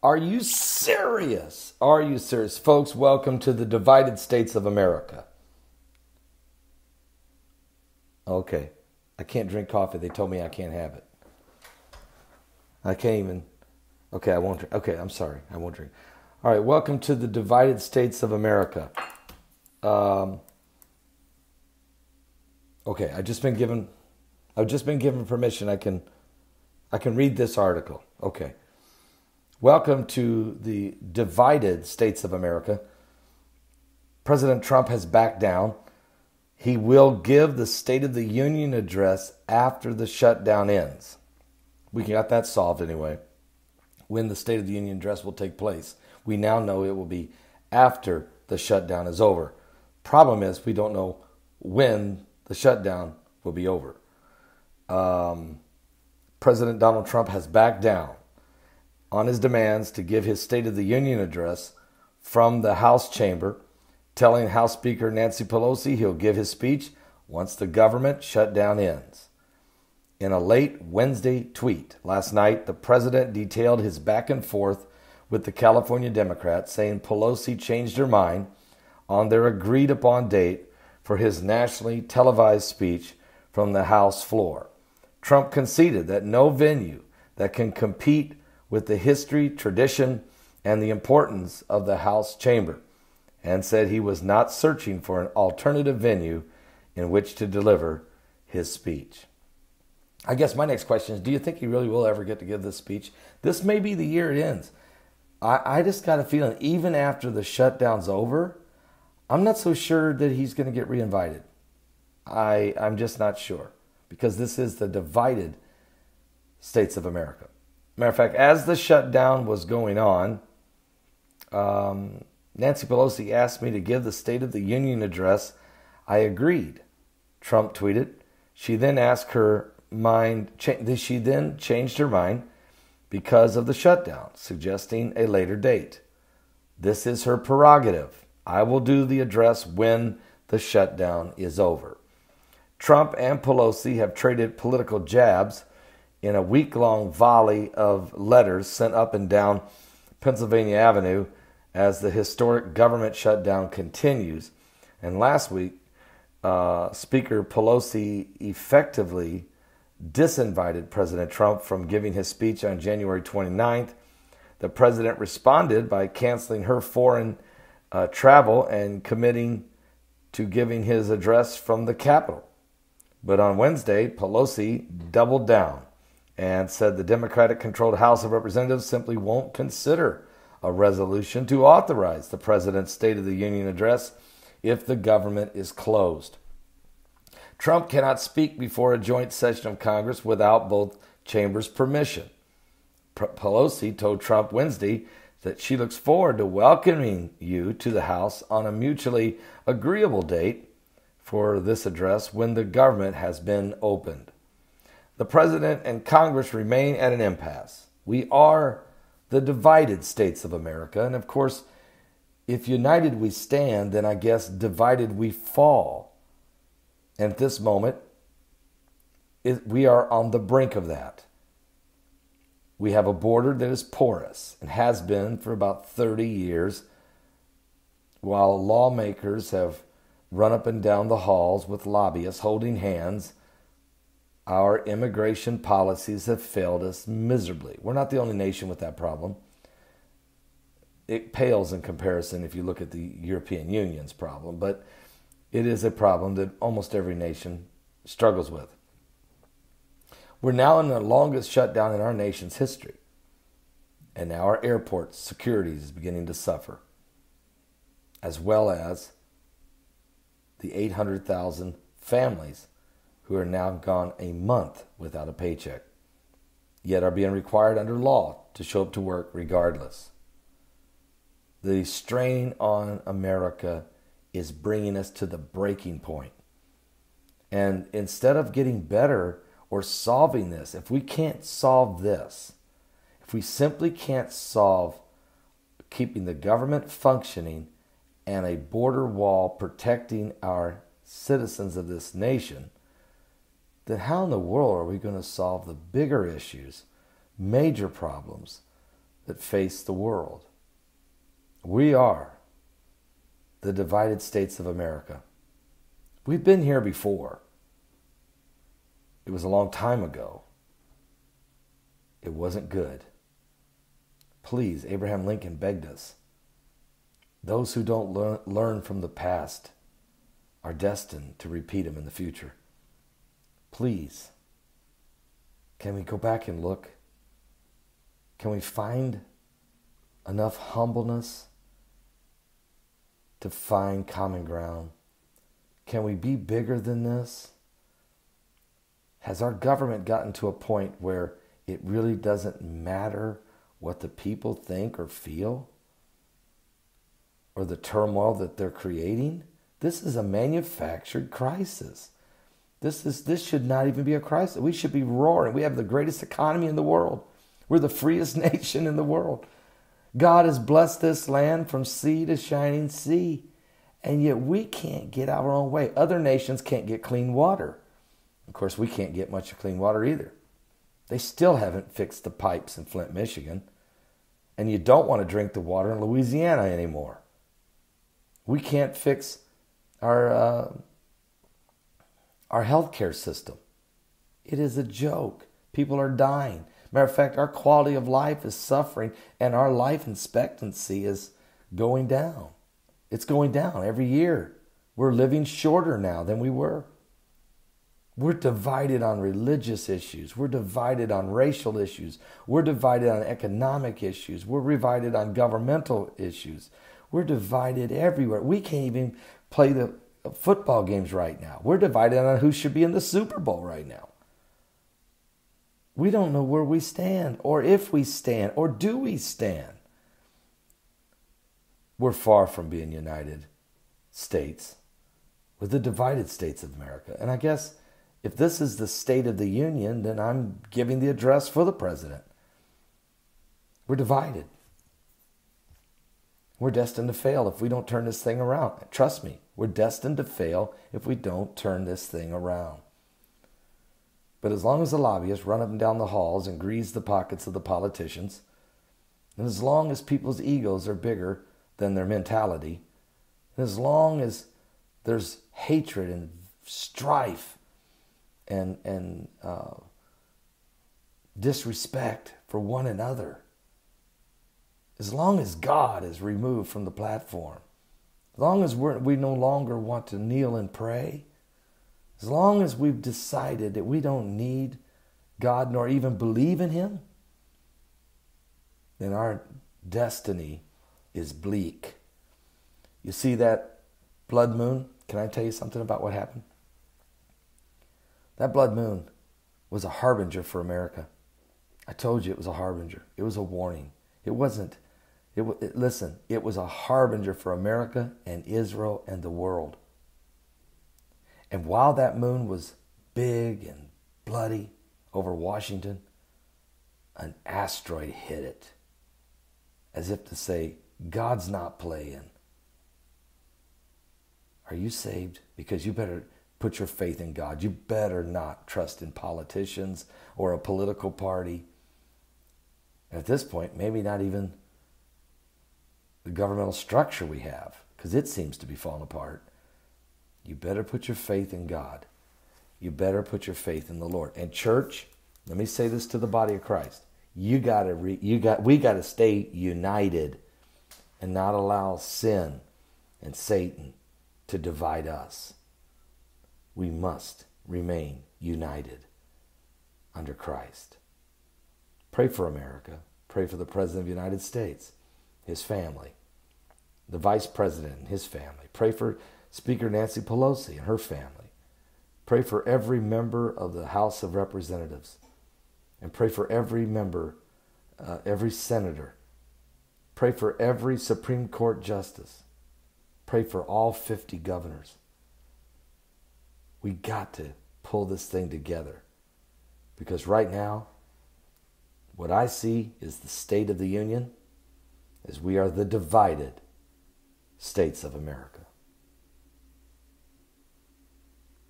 Are you serious? Are you serious? Folks, welcome to the divided states of America. Okay, I can't drink coffee. They told me I can't have it. I can't even. Okay, I won't drink. Okay, I'm sorry. I won't drink. All right, welcome to the divided states of America. Okay, I've just been given permission. I can read this article. Okay. Welcome to the divided states of America. President Trump has backed down. He will give the State of the Union address after the shutdown ends. We got that solved anyway. When the State of the Union address will take place. We now know it will be after the shutdown is over. Problem is, we don't know when the shutdown will be over. President Donald Trump has backed down on his demands to give his State of the Union address from the House chamber, telling House Speaker Nancy Pelosi he'll give his speech once the government shutdown ends. In a late Wednesday tweet last night, the president detailed his back and forth with the California Democrats, saying Pelosi changed her mind on their agreed-upon date for his nationally televised speech from the House floor. Trump conceded that no venue that can compete with the history, tradition, and the importance of the House chamber, and said he was not searching for an alternative venue in which to deliver his speech. I guess my next question is, do you think he really will ever get to give this speech? This may be the year it ends. I just got a feeling, even after the shutdown's over, I'm not so sure that he's going to get reinvited. I'm just not sure, because this is the divided states of America. Matter of fact, as the shutdown was going on, Nancy Pelosi asked me to give the State of the Union address. I agreed, Trump tweeted. She then changed her mind because of the shutdown, suggesting a later date. This is her prerogative. I will do the address when the shutdown is over. Trump and Pelosi have traded political jabs in a week-long volley of letters sent up and down Pennsylvania Avenue as the historic government shutdown continues. And last week, Speaker Pelosi effectively disinvited President Trump from giving his speech on January 29th. The president responded by canceling her foreign travel and committing to giving his address from the Capitol. But on Wednesday, Pelosi doubled down and said the Democratic-controlled House of Representatives simply won't consider a resolution to authorize the president's State of the Union address if the government is closed. Trump cannot speak before a joint session of Congress without both chambers' permission. Pelosi told Trump Wednesday that she looks forward to welcoming you to the House on a mutually agreeable date for this address when the government has been opened. The president and Congress remain at an impasse. We are the divided states of America, and of course, if united we stand, then I guess divided we fall. And at this moment, we are on the brink of that. We have a border that is porous and has been for about 30 years, while lawmakers have run up and down the halls with lobbyists holding hands. Our immigration policies have failed us miserably. We're not the only nation with that problem. It pales in comparison if you look at the European Union's problem, but it is a problem that almost every nation struggles with. We're now in the longest shutdown in our nation's history, and now our airport security is beginning to suffer, as well as the 800,000 families who are now gone a month without a paycheck, yet are being required under law to show up to work regardless. The strain on America is bringing us to the breaking point. And instead of getting better or solving this, if we can't solve this, if we simply can't solve keeping the government functioning and a border wall protecting our citizens of this nation, then how in the world are we going to solve the bigger issues, major problems that face the world. We are the divided states of America. We've been here before. It was a long time ago. It wasn't good. Please, Abraham Lincoln begged us. Those who don't learn from the past are destined to repeat them in the future. Please, can we go back and look? Can we find enough humbleness to find common ground? Can we be bigger than this? Has our government gotten to a point where it really doesn't matter what the people think or feel, or the turmoil that they're creating? This is a manufactured crisis. This should not even be a crisis. We should be roaring. We have the greatest economy in the world. We're the freest nation in the world. God has blessed this land from sea to shining sea, and yet we can't get our own way. Other nations can't get clean water. Of course, we can't get much clean water either. They still haven't fixed the pipes in Flint, Michigan. And you don't want to drink the water in Louisiana anymore. We can't fix our healthcare system. It is a joke. People are dying. Matter of fact, our quality of life is suffering, and our life expectancy is going down. It's going down every year. We're living shorter now than we were. We're divided on religious issues. We're divided on racial issues. We're divided on economic issues. We're divided on governmental issues. We're divided everywhere. We can't even play the football games right now. We're divided on who should be in the Super Bowl right now. We don't know where we stand, or if we stand, or do we stand. We're far from being united states. We're the divided states of America. And I guess if this is the State of the Union, then I'm giving the address for the president. We're divided. We're destined to fail if we don't turn this thing around. Trust me, we're destined to fail if we don't turn this thing around. But as long as the lobbyists run up and down the halls and grease the pockets of the politicians, and as long as people's egos are bigger than their mentality, and as long as there's hatred and strife and disrespect for one another, as long as God is removed from the platform, as long as we no longer want to kneel and pray, as long as we've decided that we don't need God nor even believe in Him, then our destiny is bleak. You see that blood moon? Can I tell you something about what happened? That blood moon was a harbinger for America. I told you it was a harbinger. It was a warning. It wasn't. Listen, it was a harbinger for America and Israel and the world. And while that moon was big and bloody over Washington, an asteroid hit it, as if to say, God's not playing. Are you saved? Because you better put your faith in God. You better not trust in politicians or a political party. And at this point, maybe not even the governmental structure we have, because it seems to be falling apart. You better put your faith in God. You better put your faith in the Lord. And church, let me say this to the body of Christ. We got to stay united and not allow sin and Satan to divide us. We must remain united under Christ. Pray for America. Pray for the President of the United States, his family, the Vice President and his family. Pray for Speaker Nancy Pelosi and her family. Pray for every member of the House of Representatives. And pray for every member, every senator. Pray for every Supreme Court justice. Pray for all 50 governors. We got to pull this thing together. Because right now, what I see is the State of the Union, as we are the divided states of America.